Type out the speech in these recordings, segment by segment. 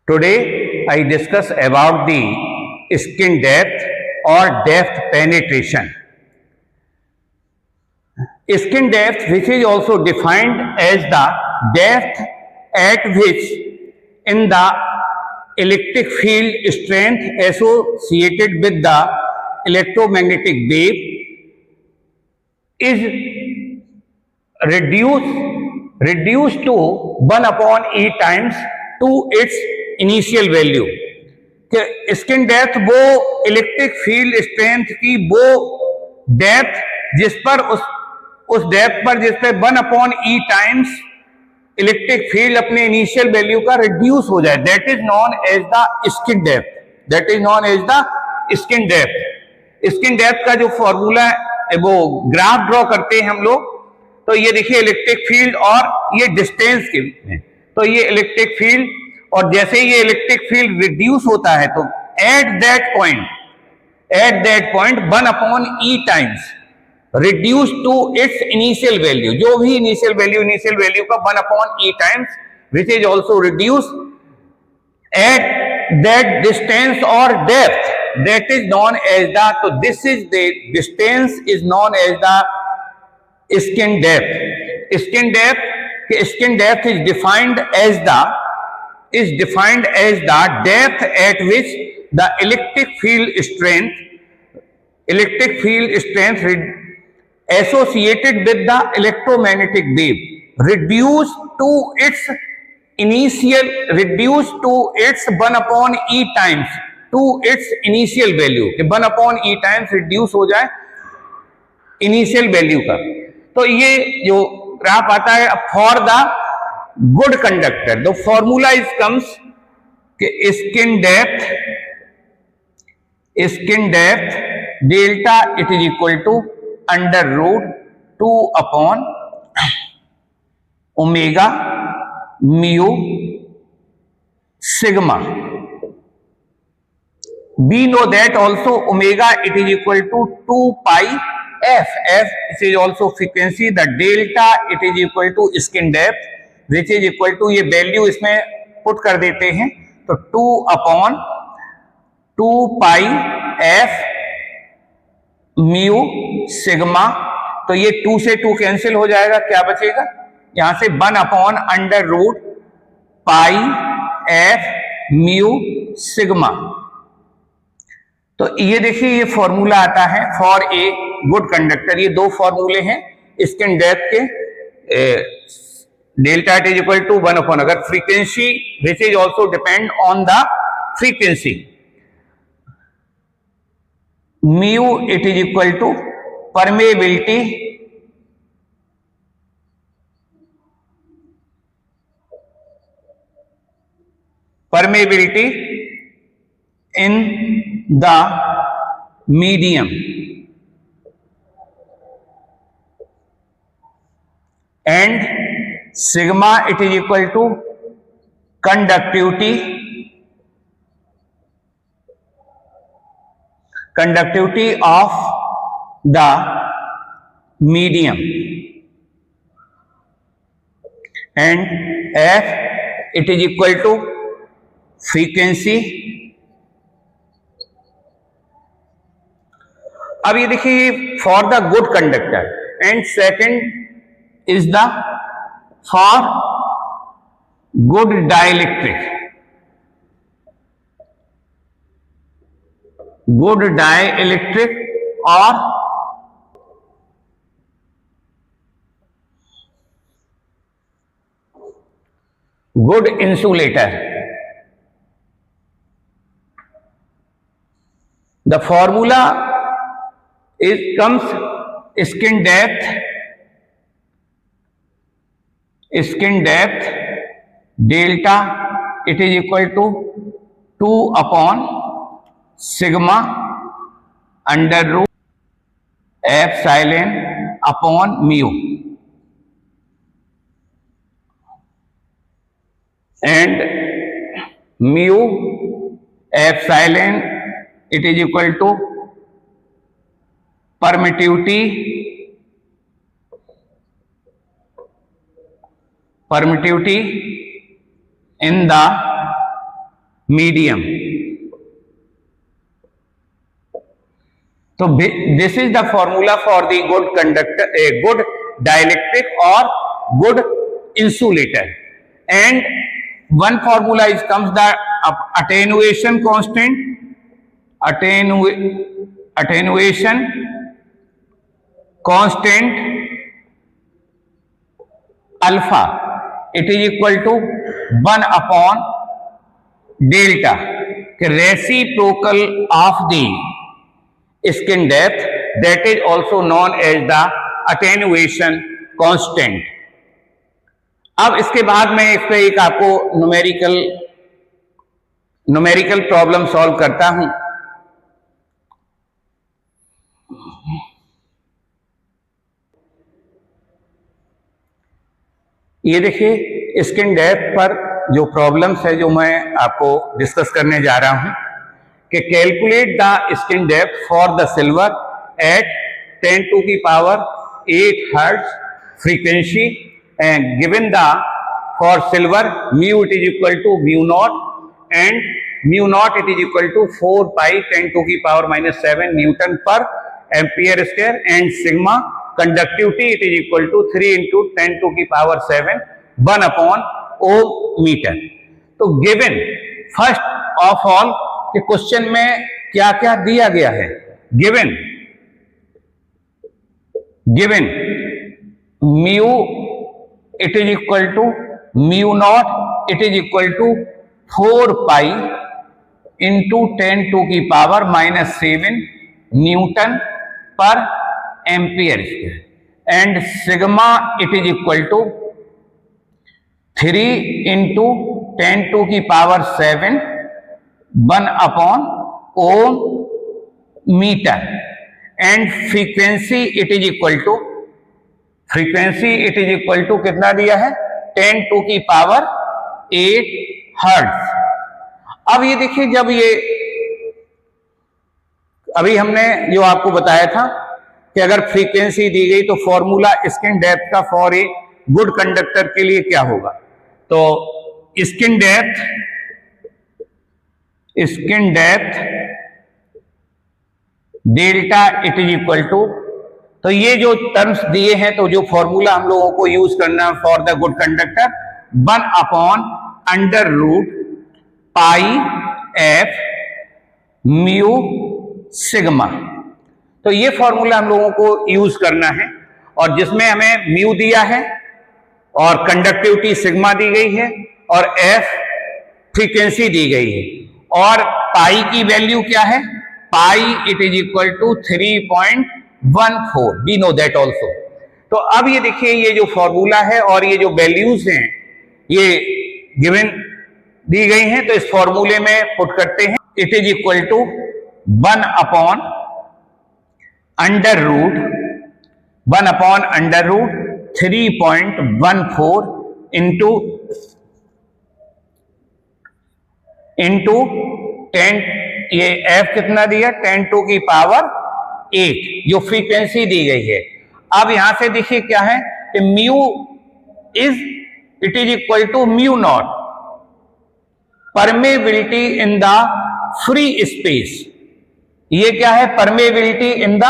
Today I discuss about the skin depth or depth penetration. Skin depth, which is also defined as the depth at which in the electric field strength associated with the electromagnetic wave is reduced to 1 upon E times to its initial value कि skin depth वो electric field strength की वो depth जिस पर उस depth पर जिस पे 1 अपॉन ई टाइम्स इलेक्ट्रिक फील्ड अपने इनिशियल वैल्यू का रिड्यूस हो जाए, that is known as the skin depth. That is known as the skin depth. Skin depth का जो फॉर्मूला है वो ग्राफ ड्रॉ करते हैं हम लोग। तो ये देखिए इलेक्ट्रिक फील्ड और ये डिस्टेंस के बीच में, तो ये इलेक्ट्रिक फील्ड और जैसे ये इलेक्ट्रिक फील्ड रिड्यूस होता है तो at that point 1 upon E times reduce to its initial value, जो भी इनिशियल वैल्यू का 1 upon E times which is also reduce at that distance और depth, that is known as the, तो this is the distance is known as the skin depth. Skin depth is defined as the depth at which the electric field strength associated with the electromagnetic wave reduced to its 1 upon E times to its initial value, 1 upon E times reduce हो जाए initial value का। तो ये जो graph आता है for the good conductor, the formula is comes कि skin depth delta it is equal to under root 2 upon omega mu sigma. we know that also omega it is equal to 2 pi f it is also frequency, the delta it is equal to skin depth which is equal to, ये value इसमें put कर देते हैं तो 2 upon 2 पाई f mu sigma, तो ये 2 से 2 cancel हो जाएगा, क्या बचेगा यहां से 1 upon under root pi f mu sigma. तो ये देखिए ये फॉर्मूला आता है फॉर ए गुड कंडक्टर। ये दो फॉर्मूले हैं स्किन डेप्थ के, delta it is equal to 1 upon, अगर frequency which is also depend on the frequency, mu it is equal to permeability in the medium and sigma it is equal to conductivity of the medium and f it is equal to frequency। अब ये देखिए for the good conductor and second is the for good dielectric. Good dielectric और good insulator. The formula is comes skin depth delta it is equal to 2 upon sigma under root epsilon upon mu, and mu epsilon it is equal to permittivity in the medium. तो this is the formula for the good conductor, a good dielectric और good insulator. And one formula is comes the attenuation constant, attenuation constant alpha, it is equal to 1 upon delta, reciprocal of the skin depth, that is also known as the attenuation constant। अब इसके बाद मैं इस पे एक आपको numerical problem solve करता हूं। ये देखिए स्किन डेप्थ पर जो प्रॉब्लम्स है जो मैं आपको डिस्कस करने जा रहा हूं कि calculate the skin depth for the silver at 10 to की power 8 hertz frequency and given the for silver mu it is equal to mu naught and mu naught it is equal to 4 pi 10 to की power -7 newton per ampere square and sigma conductivity it is equal to 3 into 10 to की power 7 1 upon ohm metre. तो given first of all के question में क्या क्या दिया गया है। Given mu it is equal to mu naught it is equal to 4 pi into 10 to की power -7 newton per ampere square and sigma it is equal to 3 into 10 to की power 7 1 upon ohm metre and frequency it is equal to कितना दिया है 10 to की power 8 hertz. अब ये देखिए जब ये अभी हमने जो आपको बताया था कि अगर फ्रीक्वेंसी दी गई तो फॉर्मूला स्किन डेप्थ का फॉर ए गुड कंडक्टर के लिए क्या होगा। तो skin depth delta it is equal to, तो ये जो टर्म्स दिए हैं तो जो फॉर्मूला हम लोगों को यूज करना for the good conductor 1 upon under root pi f mu sigma. तो ये फॉर्मूला हम लोगों को यूज करना है और जिसमें हमें म्यू दिया है और कंडक्टिविटी सिग्मा दी गई है और एफ फ्रीक्वेंसी दी गई है और पाई की वैल्यू क्या है, pi it is equal to 3.14, we know that also. तो अब ये देखिए ये जो फॉर्मूला है और ये जो वैल्यूज हैं ये गिवन दी गई हैं, तो इस फॉर्मूले में पुट करते हैं। It is equal to 1 upon under root 3.14 into 10, ये एफ कितना दिया 10 टू की पावर 8 जो फ्रीक्वेंसी दी गई है। अब यहां से देखिए क्या है कि mu it is equal to mu not permeability in the free space. ये क्या है परमेबिलिटी इन द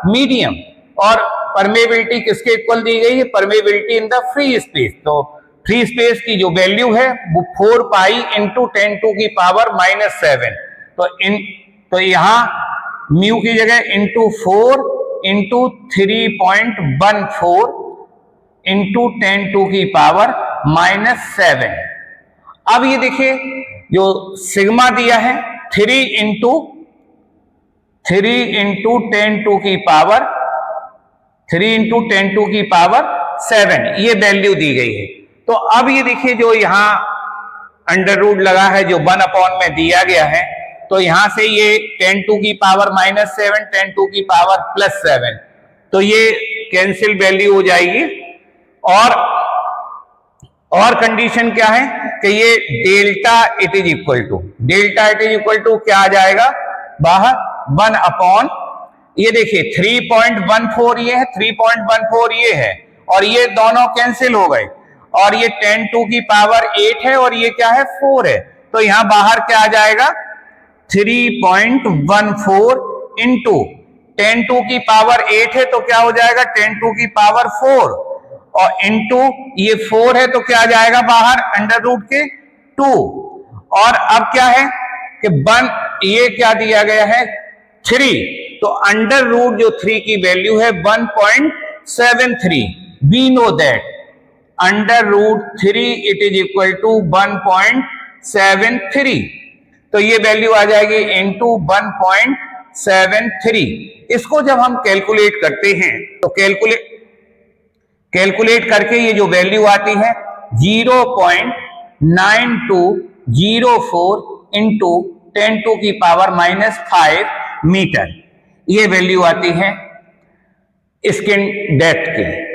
मीडियम और परमेबिलिटी किसके इक्वल दी गई है, permeability in the free space. तो फ्री स्पेस की जो वैल्यू है वो 4 पाई इंटू 10 टू की पावर -7। तो यहां म्यू की जगह इंटू 4 इंटू 3.14 इंटू 10 टू की पावर -7। अब ये देखिए जो सिग्मा दिया है 3 इंटू 10 टू की पावर 7 ये वैल्यू दी गई है। तो अब ये देखिए जो यहां अंडर रूट लगा है जो 1 अपॉन में दिया गया है, तो यहां से ये 10 टू की पावर -7 10 टू की पावर +7, तो ये कैंसिल वैल्यू हो जाएगी। और कंडीशन क्या है कि ये delta it is equal to क्या आ जाएगा बाहर 1 अपॉन, ये देखिए 3.14 ये है 3.14 ये है और ये दोनों कैंसिल हो गए और ये 10 टू की पावर 8 है और ये क्या है 4 है, तो यहां बाहर क्या आ जाएगा 3.14 इंटू 10 टू की पावर 8 है तो क्या हो जाएगा 10 टू की पावर 4 और इंटू ये 4 है तो क्या आ जाएगा बाहर अंडर रूट के 2 और अब क्या है कि ये क्या दिया गया है 3 तो अंडर रूट जो 3 की वैल्यू है 1.73 we know that under root 3 it is equal to 1.73 तो ये वैल्यू आ जाएगी इंटू 1.73 इसको जब हम कैलकुलेट करते हैं तो कैलकुलेट करके ये जो वैल्यू आती है 0.9204 इंटू 10 टू की पावर -5 मीटर ये वैल्यू आती है स्किन डेप्थ की।